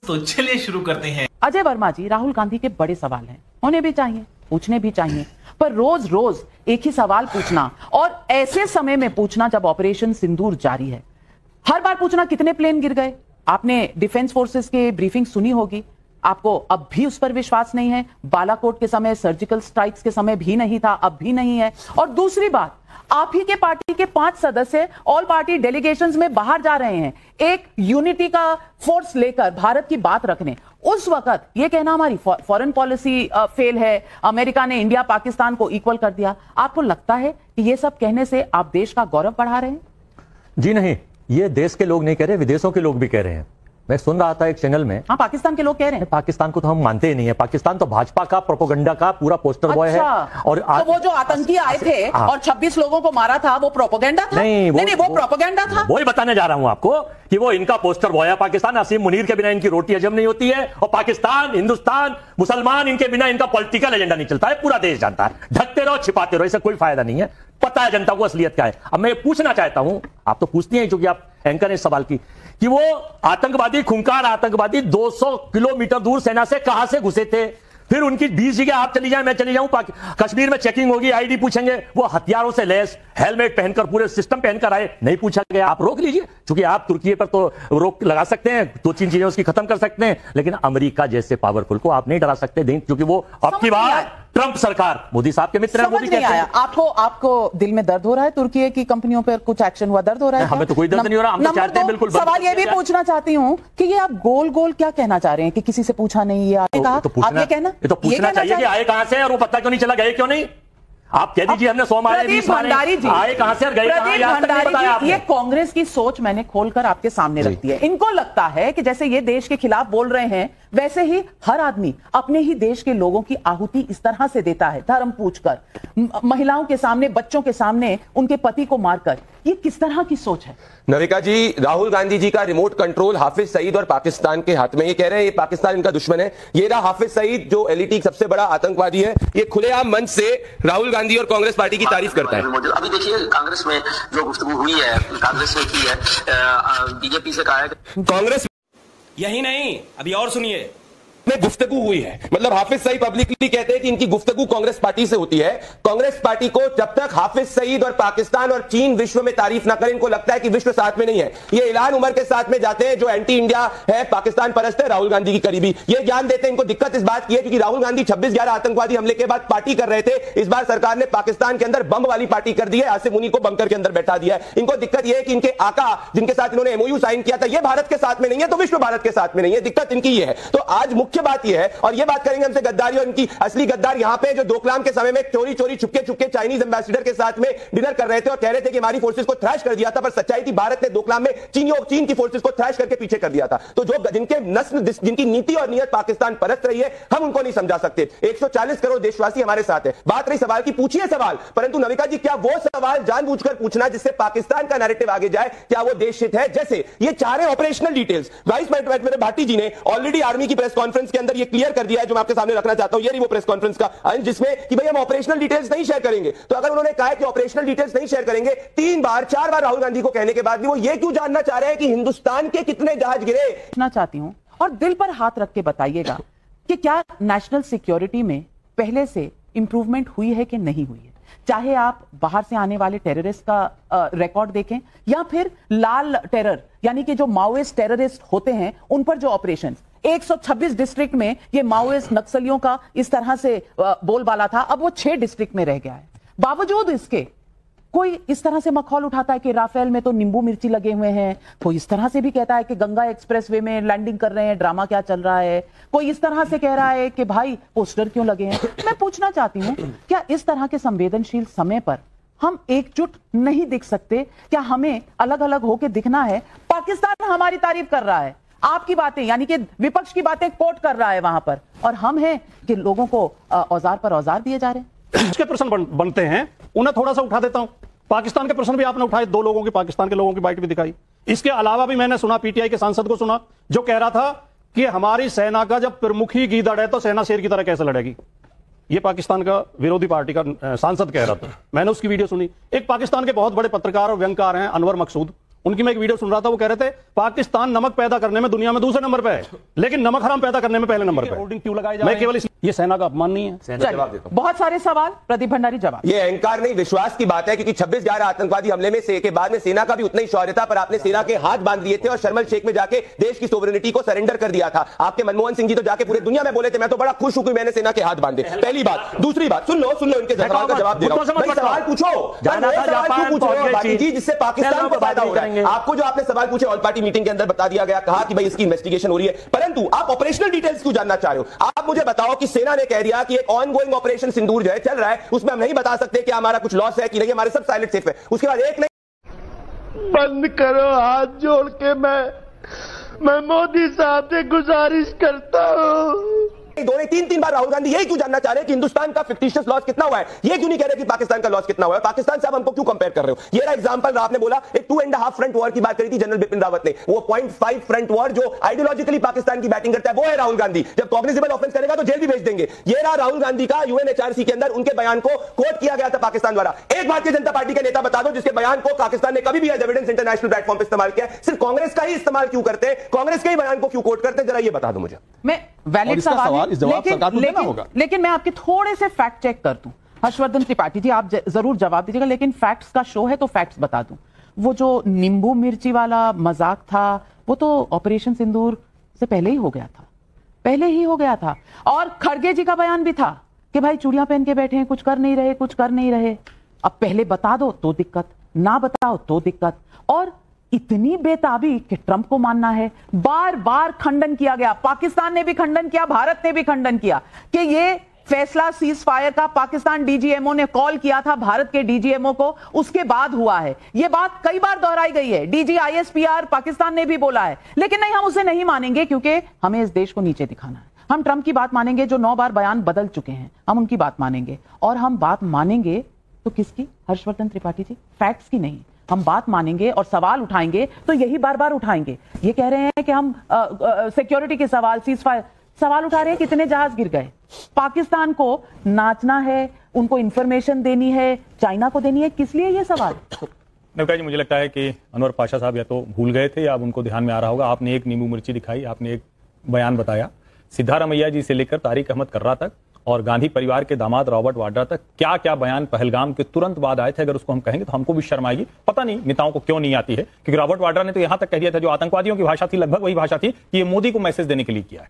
तो चलिए शुरू करते हैं। अजय वर्मा जी, राहुल गांधी के बड़े सवाल हैं, होने भी चाहिए, पूछने भी चाहिए, पर रोज रोज एक ही सवाल पूछना और ऐसे समय में पूछना जब ऑपरेशन सिंदूर जारी है, हर बार पूछना कितने प्लेन गिर गए। आपने डिफेंस फोर्सेस की ब्रीफिंग सुनी होगी, आपको अब भी उस पर विश्वास नहीं है। बालाकोट के समय, सर्जिकल स्ट्राइक्स के समय भी नहीं था, अब भी नहीं है। और दूसरी बात, आप ही के पार्टी के 5 सदस्य ऑल पार्टी डेलीगेशंस में बाहर जा रहे हैं एक यूनिटी का फोर्स लेकर भारत की बात रखने। उस वक्त ये कहना हमारी फॉरेन पॉलिसी फेल है, अमेरिका ने इंडिया पाकिस्तान को इक्वल कर दिया। आपको लगता है कि ये सब कहने से आप देश का गौरव बढ़ा रहे हैं? जी नहीं, ये देश के लोग नहीं कह रहे, विदेशों के लोग भी कह रहे हैं। मैं सुन रहा था एक चैनल में। हाँ, पाकिस्तान के लोग कह रहे हैं। पाकिस्तान को तो हम मानते ही नहीं है। पाकिस्तान तो भाजपा का प्रोपोगंडा का पूरा पोस्टर बॉय है। और तो वो जो आतंकी आए थे और 26 लोगों को मारा था, वो प्रोपोगंडा था? नहीं, वो प्रोपोगंडा था। वही बताने जा रहा हूं आपको कि वो इनका पोस्टर बॉय है। पाकिस्तान, असीम मुनीर के बिना इनकी रोटी हजम नहीं होती है। और पाकिस्तान, हिंदुस्तान, मुसलमान, इनके बिना इनका पॉलिटिकल एजेंडा नहीं चलता है। पूरा देश जानता है। ढकते रहो, छिपाते रहो, इससे कोई फायदा नहीं है। पता है जनता को असलियत क्या है। अब मैं पूछना चाहता हूं, आप तो पूछती हैं क्योंकि आप एंकर हैं इस सवाल की, कि वो आतंकवादी, खूंखार आतंकवादी 200 किलोमीटर दूर सेना से कहां से घुसे थे? फिर उनकी 20 जगह आप चली जाए, मैं चली जाऊं, कश्मीर में चेकिंग होगी, आईडी पूछेंगे, वो हथियारों से लैस, हेलमेट पहनकर, पूरे सिस्टम पहनकर आए, नहीं पूछा गया। आप रोक लीजिए, क्योंकि आप तुर्की पर तो रोक लगा सकते हैं, 2-3 चीजें उसकी खत्म कर सकते हैं, लेकिन अमेरिका जैसे पावरफुल को आप नहीं डरा सकते, क्योंकि वो आपकी बात ट्रंप सरकार, मोदी साहब के मित्र हैं। मोदी नहीं आया। आपको दिल में दर्द हो रहा है? तुर्की की कंपनियों पर कुछ एक्शन हुआ, दर्द हो रहा है? हमें तो कोई दर्द नहीं हो रहा, हम तो चाहते हैं बिल्कुल। सवाल ये भी पूछना चाहती हूँ कि ये आप गोल गोल क्या कहना चाह रहे हैं कि किसी से पूछा नहीं, ये आपने कहा, आप ये कहना, ये तो पूछना चाहिए कि आए कहां से और वो पता क्यों नहीं चला, गए क्यों नहीं? आप कह दीजिए हमने 100 मारे, 20 मारे, आए कहां से और गए कहां? ये कांग्रेस की सोच मैंने खोलकर आपके सामने रख दी है। इनको लगता है कि जैसे ये देश के खिलाफ बोल रहे हैं, वैसे ही हर आदमी अपने ही देश के लोगों की आहुति इस तरह से देता है, धर्म पूछकर, महिलाओं के सामने, बच्चों के सामने, उनके पति को मारकर। ये किस तरह की सोच है? नविका जी, राहुल गांधी जी का रिमोट कंट्रोल हाफिज सईद और पाकिस्तान के हाथ में। ये कह रहे हैं ये पाकिस्तान इनका दुश्मन है। ये रहा हाफिज सईद, जो एलईटी सबसे बड़ा आतंकवादी है। ये खुलेआम मंच से राहुल गांधी और कांग्रेस पार्टी की तारीफ करता है। अभी देखिए, कांग्रेस में जो गुफ्तगू हुई है, कांग्रेस ने की है, बीजेपी से कहा है कांग्रेस। यही नहीं, अभी और सुनिए, में गुफ्तगू हुई है। मतलब हाफिज सईद पब्लिकली कहते हैं कि इनकी गुफ्तगू कांग्रेस पार्टी से होती है। कांग्रेस पार्टी को जब तक हाफिज सईद और पाकिस्तान और चीन विश्व में तारीफ ना करें, इनको लगता है कि विश्व साथ में नहीं है। ये इल्हान उमर के साथ में जाते हैं, जो एंटी इंडिया है, पाकिस्तान परस्त है, राहुल गांधी की करीबी। ये ज्ञान देते हैं। इनको दिक्कत इस बात की है क्योंकि राहुल गांधी 26/11 आतंकवादी हमले के बाद पार्टी कर रहे थे। इस बार सरकार ने पाकिस्तान के अंदर बम वाली पार्टी कर दी है, आसिम मुनी को बंकर के अंदर बैठा दिया है। इनको दिक्कत यह है कि इनके आका, जिनके साथ इन्होंने एमओयू साइन किया था, ये भारत के साथ में नहीं है, तो विश्व भारत के साथ में नहीं है। दिक्कत इनकी ये है। तो आज मुख्य बात यह है, और ये बात करेंगे हमसे गद्दारी, और इनकी असली गद्दार यहां पे जो डोकलाम के समय में चोरी चोरी छुपके छुपके चाइनीज एम्बेसडर के साथ में डिनर कर रहे थे और कह रहे थे कि हमारी फोर्सेस को थ्रैश कर दिया था, पर सच्चाई थी भारत ने डोकलाम में चीन की फोर्सेस को थ्रैश करके पीछे कर दिया था। तो जो जिनके नस्ल, जिनकी नीति और नियत पाकिस्तान परस्त रही है, हम उनको नहीं समझा सकते। 140 करोड़ देशवासी हमारे साथ है। बात रही सवाल की, पूछिए सवाल, परंतु नविका जी, क्या वो सवाल जानबूझकर पूछना जिससे पाकिस्तान का नैरेटिव आगे जाए, क्या वो देशहित है? जैसे ये चारे ऑपरेशनल डिटेल्स वाइस मेरे भाटी जी ने ऑलरेडी आर्मी की प्रेस कॉन्फ्रेंस के अंदर ये क्लियर कर दिया है, जो मैं आपके सामने रखना चाहता हूं। ये रही वो प्रेस कॉन्फ्रेंस का, जिसमें कि भाई हम ऑपरेशनल डिटेल्स नहीं शेयर करेंगे। तो अगर उन्होंने कहा है कि ऑपरेशनल डिटेल्स नहीं शेयर करेंगे, 3 बार 4 बार राहुल गांधी को कहने के बाद भी वो ये क्यों जानना चाह रहे हैं कि हिंदुस्तान के कितने जहाज गिरे? पूछना चाहती हूं, और दिल पर हाथ रख के बताइएगा कि क्या नेशनल सिक्योरिटी में पहले से इंप्रूवमेंट हुई है कि नहीं हुई है? चाहे आप बाहर से आने वाले टेररिस्ट का रिकॉर्ड देखें, या फिर लाल टेरर, यानी कि जो माओइस्ट टेररिस्ट होते हैं, उन पर जो ऑपरेशन 126 डिस्ट्रिक्ट में ये माओइस्ट नक्सलियों का इस तरह से बोलबाला था, अब वो 6 डिस्ट्रिक्ट में रह गया है। बावजूद इसके कोई इस तरह से मखौल उठाता है कि राफेल में तो नींबू मिर्ची लगे हुए हैं, कोई इस तरह से भी कहता है कि गंगा एक्सप्रेसवे में लैंडिंग कर रहे हैं, ड्रामा क्या चल रहा है, कोई इस तरह से कह रहा है कि भाई पोस्टर क्यों लगे हैं। मैं पूछना चाहती हूं, क्या इस तरह के संवेदनशील समय पर हम एकजुट नहीं दिख सकते? क्या हमें अलग अलग होकर दिखना है? पाकिस्तान हमारी तारीफ कर रहा है, आपकी बातें यानी कि विपक्ष की बातें कोट कर रहा है वहां पर, और हम हैं कि लोगों को औजार पर औजार दिए जा रहे हैं। उसके प्रश्न बनते हैं, उन्हें थोड़ा सा उठा देता हूं। पाकिस्तान के प्रश्न भी आपने उठाए, 2 लोगों की, पाकिस्तान के लोगों की बाइट भी दिखाई। इसके अलावा भी मैंने सुना, पीटीआई के सांसद को सुना, जो कह रहा था कि हमारी सेना का जब प्रमुख ही गीदड़ है तो सेना शेर की तरह कैसे लड़ेगी। ये पाकिस्तान का विरोधी पार्टी का सांसद कह रहा था, मैंने उसकी वीडियो सुनी। एक पाकिस्तान के बहुत बड़े पत्रकार और व्यंगकार हैं अनवर मकसूद, उनकी मैं एक वीडियो सुन रहा था, वो कह रहे थे पाकिस्तान नमक पैदा करने में दुनिया में दूसरे नंबर पे है, लेकिन नमक हराम पैदा करने में पहले नंबर पे। होल्डिंग क्यों लगाई जा रही है? मैं केवल ये सेना का अपमान नहीं है। जवाब देता हूं। बहुत सारे सवाल, प्रदीप भंडारी जवाब। ये अहंकार नहीं, विश्वास की बात है, क्योंकि 26/11 आतंकवादी हमले में के बाद में सेना का भी उतना ही शौर्य था, पर आपने सेना के हाथ बांध दिए थे और शर्मल शेख में जाके देश की सोवरेनिटी को सरेंडर कर दिया था। आपके मनमोहन सिंह जी तो जाके पूरे दुनिया में बोले थे, मैं तो बड़ा खुश हूं कि मैंने सेना के हाथ बांधे। पहली बात। दूसरी बात, सुन लो इनके सवाल का जवाब दे रहा हूं। सवाल पूछो बाकी जी, जिससे पाकिस्तान को फायदा हो रहा है। आपको जो आपने सवाल पूछे ऑल पार्टी मीटिंग के अंदर बता दिया गया, कहा कि भाई इसकी इन्वेस्टिगेशन हो रही है, परंतु आप ऑपरेशनल डिटेल्स क्यों जानना चाह रहे हो? आप मुझे बताओ कि सेना ने कह दिया कि एक ऑनगोइंग ऑपरेशन सिंदूर जो है चल रहा है, उसमें हम नहीं बता सकते कि हमारा कुछ लॉस है कि नहीं, हमारे सब साइलेंट सेफ है। उसके बाद एक नहीं, बंद करो, हाथ जोड़ के मैं मोदी साहब से गुजारिश करता हूं। दो नहीं तीन बार राहुल गांधी यही क्यों जानना चाह रहे हैं कि हिंदुस्तान का फिक्टिशियस लॉस कितना हुआ है? ये क्यों नहीं कह रहे कि पाकिस्तान का लॉस कितना हुआ है? पाकिस्तान से आप हमको क्यों कंपेयर कर रहे हो? ये रहा एग्जांपल, आपने बोला एक 2.5 फ्रंट वॉर की बात करी थी जनरल बिपिन रावत ने, वो 0.5 फ्रंट वॉर जो आइडियोलॉजिकली पाकिस्तान की बैटिंग करता है, वो है राहुल गांधी। जब कॉग्निजेबल ऑफेंस करेगा तो जेल भी भेज देंगे। ये रहा राहुल गांधी का यूएनएचआरसी के अंदर उनके बयान को कोट किया गया था पाकिस्तान द्वारा। एक भारतीय जनता पार्टी का नेता बता दो जिसके बयान को पाकिस्तान ने कभी भी एज एविडेंस इंटरनेशनल प्लेटफॉर्म पर इस्तेमाल किया। सिर्फ कांग्रेस का ही इस्तेमाल क्यों करते हैं, कांग्रेस के ही बयान को क्यों कोट करते हैं, जरा ये बता दो मुझे। मैं वैलिड सवाल, लेकिन मैं आपके थोड़े से फैक्ट चेक कर दूं। हर्षवर्धन त्रिपाठी जी, आप जरूर जवाब दीजिएगा, लेकिन फैक्ट्स का शो है तो फैक्ट्स बता दूं। वो जो नींबू मिर्ची वाला मजाक था, वो तो ऑपरेशन सिंदूर से पहले ही हो गया था, और खड़गे जी का बयान भी था कि भाई चूड़ियां पहन के बैठे हैं, कुछ कर नहीं रहे। अब पहले बता दो तो दिक्कत, ना बताओ तो दिक्कत। और इतनी बेताबी कि ट्रंप को मानना है। बार बार खंडन किया गया, पाकिस्तान ने भी खंडन किया, भारत ने भी खंडन किया कि ये फैसला सीज फायर का पाकिस्तान डीजीएमओ ने कॉल किया था भारत के डीजीएमओ को, उसके बाद हुआ है। ये बात कई बार दोहराई गई है, डीजी आईएसपीआर पाकिस्तान ने भी बोला है, लेकिन नहीं, हम उसे नहीं मानेंगे क्योंकि हमें इस देश को नीचे दिखाना है। हम ट्रंप की बात मानेंगे जो 9 बार बयान बदल चुके हैं, हम उनकी बात मानेंगे। और हम बात मानेंगे तो किसकी, हर्षवर्धन त्रिपाठी जी? फैक्ट्स की नहीं। हम बात मानेंगे और सवाल उठाएंगे तो यही बार बार उठाएंगे। ये कह रहे हैं कि हम सिक्योरिटी के सवाल, सीज फायर सवाल उठा रहे हैं, कितने जहाज गिर गए। पाकिस्तान को नाचना है, उनको इंफॉर्मेशन देनी है, चाइना को देनी है, किस लिए ये सवाल? नवका जी, मुझे लगता है कि अनवर पाशा साहब या तो भूल गए थे या अब उनको ध्यान में आ रहा होगा। आपने एक नींबू मिर्ची दिखाई, आपने एक बयान बताया, सिद्धारमैया जी से लेकर तारिक अहमद कर्रा तक और गांधी परिवार के दामाद रॉबर्ट वाड्रा तक क्या क्या बयान पहलगाम के तुरंत बाद आए थे। अगर उसको हम कहेंगे तो हमको भी शर्म आएगी। पता नहीं नेताओं को क्यों नहीं आती है, क्योंकि रॉबर्ट वाड्रा ने तो यहां तक कह दिया था जो आतंकवादियों की भाषा थी लगभग वही भाषा थी कि ये मोदी को मैसेज देने के लिए किया है।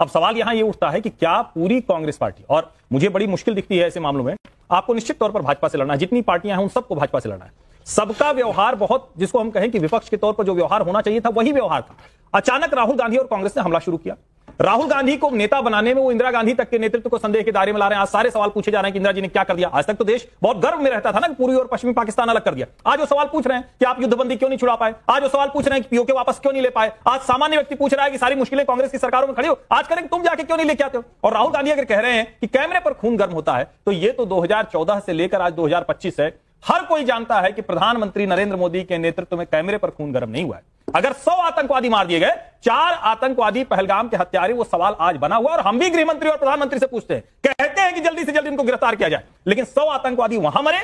अब सवाल यहां ये उठता है कि क्या पूरी कांग्रेस पार्टी, और मुझे बड़ी मुश्किल दिखती है ऐसे मामलों में, आपको निश्चित तौर पर भाजपा से लड़ना है, जितनी पार्टियां हैं उन सबको भाजपा से लड़ना है। सबका व्यवहार बहुत, जिसको हम कहें कि विपक्ष के तौर पर जो व्यवहार होना चाहिए था वही व्यवहार था। अचानक राहुल गांधी और कांग्रेस ने हमला शुरू किया। राहुल गांधी को नेता बनाने में वो इंदिरा गांधी तक के नेतृत्व को संदेह के दायरे में ला रहे हैं। आज सारे सवाल पूछे जा रहे हैं कि इंदिरा जी ने क्या कर दिया। आज तक तो देश बहुत गर्व में रहता था ना कि पूर्वी और पश्चिमी पाकिस्तान अलग कर दिया। आज वो सवाल पूछ रहे हैं कि आप युद्धबंदी क्यों नहीं छुड़ा पाए। आज वो सवाल पूछ रहे हैं कि पीओके वापस क्यों नहीं ले पाए। आज सामान्य व्यक्ति पूछ रहा है कि सारी मुश्किलें कांग्रेस की सरकारों में खड़ी हो, आज करेंगे तुम जाके क्यों नहीं लेके आते हो। और राहुल गांधी अगर कह रहे हैं कि कैमरे पर खून गर्म होता है, तो ये तो 2014 से लेकर आज 2025 है। हर कोई जानता है कि प्रधानमंत्री नरेंद्र मोदी के नेतृत्व में कैमरे पर खून गर्म नहीं हुआ है। अगर 100 आतंकवादी मार दिए गए, 4 आतंकवादी पहलगाम के हत्यारे, वो सवाल आज बना हुआ और हम भी गृह मंत्री और प्रधानमंत्री से पूछते हैं, कहते हैं कि जल्दी से जल्दी उनको गिरफ्तार किया जाए, लेकिन 100 आतंकवादी वहां मरे,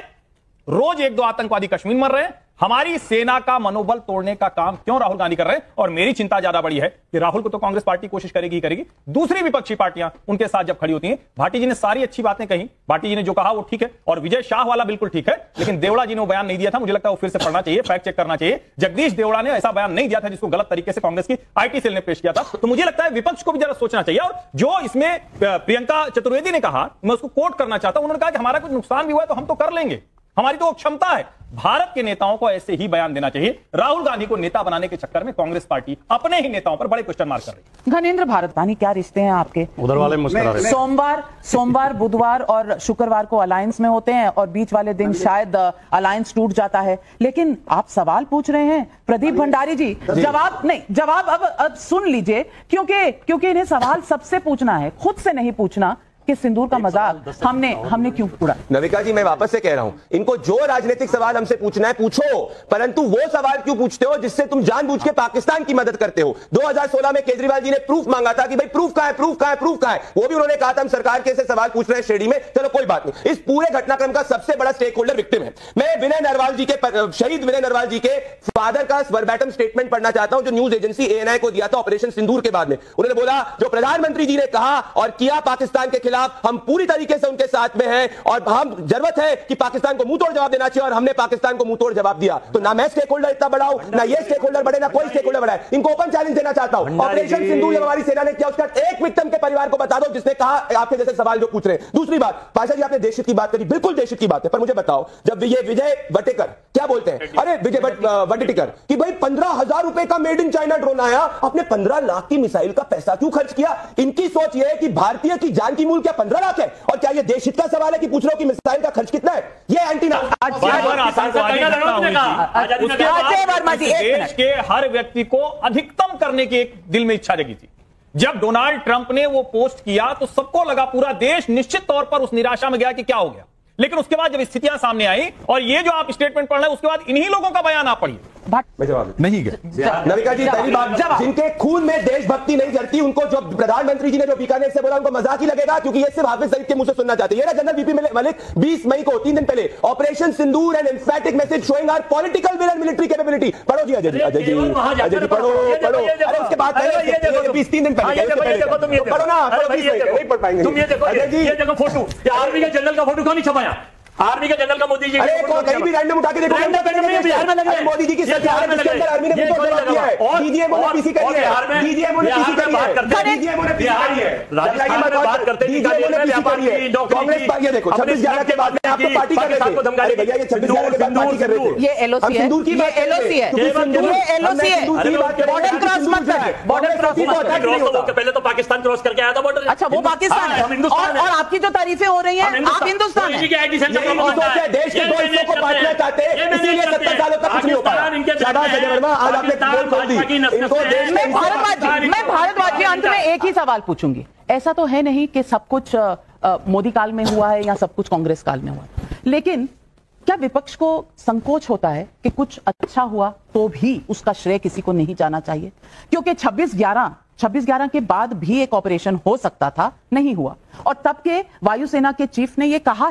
रोज 1-2 आतंकवादी कश्मीर मर रहे हैं। हमारी सेना का मनोबल तोड़ने का काम क्यों राहुल गांधी कर रहे हैं। और मेरी चिंता ज्यादा बड़ी है कि राहुल को तो कांग्रेस पार्टी कोशिश करेगी ही करेगी, दूसरी विपक्षी पार्टियां उनके साथ जब खड़ी होती हैं। भाटी जी ने सारी अच्छी बातें कही, भाटी जी ने जो कहा वो ठीक है, और विजय शाह वाला बिल्कुल ठीक है, लेकिन देवड़ा जी ने वो बयान नहीं दिया था। मुझे लगता है वो फिर से पढ़ना चाहिए, फैक्ट चेक करना चाहिए। जगदीश देवड़ा ने ऐसा बयान नहीं दिया था जिसको गलत तरीके से कांग्रेस की आईटी सेल ने पेश किया था। तो मुझे लगता है विपक्ष को भी जरा सोचना चाहिए। और जो इसमें प्रियंका चतुर्वेदी ने कहा, मैं उसको कोट करना चाहता हूं, उन्होंने कहा कि हमारा कुछ नुकसान भी हुआ है तो हम तो कर लेंगे, हमारी तो क्षमता है। भारत के नेताओं को ऐसे ही बयान देना चाहिए। राहुल गांधी को नेता बनाने के चक्कर में कांग्रेस पार्टी अपने ही नेताओं पर बड़े क्वेश्चन मार्क कर रही है। घनेंद्र भारतवानी, क्या रिश्ते हैं आपके? उधर वाले मुस्कुरा रहे हैं। सोमवार, बुधवार और शुक्रवार को अलायंस में होते हैं और बीच वाले दिन शायद अलायंस टूट जाता है, लेकिन आप सवाल पूछ रहे हैं। प्रदीप भंडारी जी, जवाब अब सुन लीजिए, क्योंकि इन्हें सवाल सबसे पूछना है, खुद से नहीं पूछना। कि सिंदूर का मजाक हमने क्यों उड़ा। नविका जी, मैं वापस से कह रहा हूं, इनको जो राजनीतिक सवाल हमसे पूछना है पूछो, परंतु वो सवाल क्यों पूछते हो जिससे तुम जानबूझ के पाकिस्तान की मदद करते हो। 2016 में केजरीवाल जी ने प्रूफ मांगा था कि भाई प्रूफ कहां है, प्रूफ कहां है, प्रूफ कहां है। वो भी उन्होंने कहा था हम सरकार के से सवाल पूछ रहे हैं श्रेणी में। चलो कोई बात नहीं, इस पूरे घटनाक्रम का सबसे बड़ा स्टेक होल्डर विक्टिम है। मैं विनय नरवाल जी के, शहीद विनय नरवाल जी के फादर का वर्बैटम स्टेटमेंट पढ़ना चाहता हूं जो न्यूज एजेंसी ANI को दिया था ऑपरेशन सिंदूर के बाद में। उन्होंने बोला जो प्रधानमंत्री जी ने कहा और किया पाकिस्तान के खिलाफ, हम पूरी तरीके से उनके साथ में हैं और हम जरूरत है कि पाकिस्तान को मुंह तोड़ जवाब देना चाहिए और हमने पाकिस्तान को मुंह तोड़ जवाब दिया। तो ना मैं स्टेक होल्डर इतना बड़ा हूं, ना ये स्टेक होल्डर बड़े, ना कोई स्टेक होल्डर बड़ा है। इनको ओपन चैलेंज देना चाहता हूं, ऑपरेशन सिंदूर जब हमारी सेना ने किया उसका एक विक्टिम के परिवार को बता दो जिसने कहा आपके जैसे सवाल जो पूछ रहे हैं। दूसरी बात, पाशा जी आपने देशहित की बात करी, बिल्कुल देशहित की बात है, पर मुझे बताओ जब ये विजय वटेकर क्या बोलते हैं, अरे विजय वटेकर कि भाई 15,000 रुपए का मेड इन चाइना ड्रोन आया, आपने 15 लाख की मिसाइल का पैसा क्यों खर्च किया। इनकी सोच यह है कि भारतीय की जान की मूल्य क्या 15 लाख है, और क्या यह देशहित का सवाल है कि पूछ रहे हो कि मिसाइल का खर्च कितना है। ये एंटीना देश के हर व्यक्ति को अधिकतम करने की एक दिल में इच्छा जगी थी। जब डोनाल्ड ट्रंप ने वो पोस्ट किया तो सबको लगा, पूरा देश निश्चित तौर पर उस निराशा में गया कि क्या हो गया। लेकिन उसके बाद जब स्थितियां सामने आई और ये जो आप स्टेटमेंट पढ़ रहे हैं उसके बाद इन्हीं लोगों का बयान आप पढ़िए। मैं जवाब नहीं गया नविका जी, पहली बात, जिनके खून में देशभक्ति नहीं जरती उनको जो प्रधानमंत्री जी ने जो बीकानेर से बोला उनको मजाक ही लगेगा, क्योंकि ये सिर्फ हाफिज सईद के मुंह से सुनना चाहते हैं। जनरल वीपी मलिक 20 मई को 3 दिन पहले operation Sindoor and emphatic message showing our political will and military capability. पढ़ो जी अजय जी पढ़ो। अरे उसके बाद 3 दिन पहले पढ़ो ना, नहीं पढ़ पाएंगे। तुम ये देखो, ये देखो फोटो, आर्मी के जनरल का फोटो क्यों नहीं छपाया? आर्मी के जनरल का मोदी जी, अरे कहीं भी रैंडम उठा के देखो, बिहार में लगे मोदी जी की सरकार है, इसके अंदर आर्मी ने बिल्कुल जवाब दिया है। डीजीएमओ ने पीसी करी है, डीजीएमओ ने पीसी करी है, डीजीएमओ ने पीसी करी है। राजस्थान में बात करते हैं, डीजीएमओ ने पीसी करी है। कांग्रेस पार्टी देखो 26/11 के बाद में आप तो पार्टी कर रहे थे। अरे भैया ये 26/11 के बाद पार्टी कर रहे थे। ये एलओसी है, ये एलओसी है, ये एलओसी है। बॉर्डर क्रॉस मत कर, बॉर्डर क्रॉस पहले तो पाकिस्तान क्रॉस करके आया था बॉर्डर। अच्छा वो पाकिस्तान है और आपकी जो तारीफें हो रही हैं आप हिंदुस्तान है। देश के दो हिस्सों को बांटना चाहते हैं, इसीलिए 70 सालों तक कुछ नहीं हो पाया। शाबाश अजय वर्मा, आज आपने बोल खोल दी। इनको देश मैं भारतवाजी अंत में एक ही सवाल पूछूंगी, ऐसा तो है नहीं कि सब कुछ मोदी काल में हुआ है या सब कुछ कांग्रेस काल में हुआ, लेकिन क्या विपक्ष को संकोच होता है कि कुछ अच्छा हुआ तो भी उसका श्रेय किसी को नहीं जाना चाहिए? क्योंकि 26/11 के बाद भी एक ऑपरेशन हो सकता था, नहीं हुआ। और तब के वायुसेना के चीफ ने ये कहा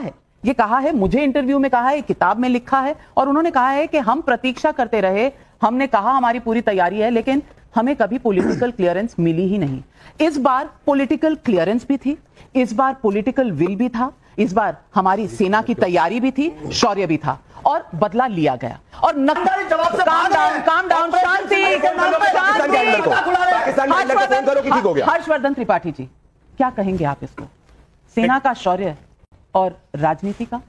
है, मुझे इंटरव्यू में कहा है, किताब में लिखा है, और उन्होंने कहा है कि हम प्रतीक्षा करते रहे, हमने कहा हमारी पूरी तैयारी है, लेकिन हमें कभी पॉलिटिकल क्लियरेंस मिली ही नहीं। इस बार पॉलिटिकल क्लियरेंस भी थी, इस बार पॉलिटिकल विल भी था, इस बार हमारी सेना की तैयारी भी थी, शौर्य भी था, और बदला लिया गया। और काम डाउन, शांति। हर्षवर्धन त्रिपाठी जी, क्या कहेंगे आप इसको, सेना का शौर्य और राजनीति का?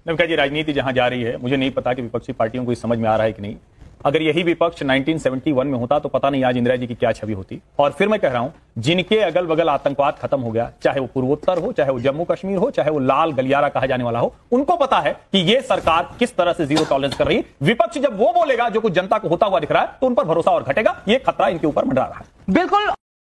नविका जी, राजनीति जहां जा रही है मुझे नहीं पता कि विपक्षी पार्टियों को समझ में आ रहा है कि नहीं। अगर यही विपक्ष 1971 में होता तो पता नहीं आज इंदिरा जी की क्या छवि होती। और फिर मैं कह रहा हूं, जिनके अगल बगल आतंकवाद खत्म हो गया, चाहे वो पूर्वोत्तर हो, चाहे वो जम्मू कश्मीर हो, चाहे वो लाल गलियारा कहा जाने वाला हो, उनको पता है कि ये सरकार किस तरह से जीरो टॉलरेंस कर रही है। विपक्ष जब वो बोलेगा जो कुछ जनता को होता हुआ दिख रहा है तो उन पर भरोसा और घटेगा। ये खतरा इनके ऊपर मंडरा रहा है। बिल्कुल।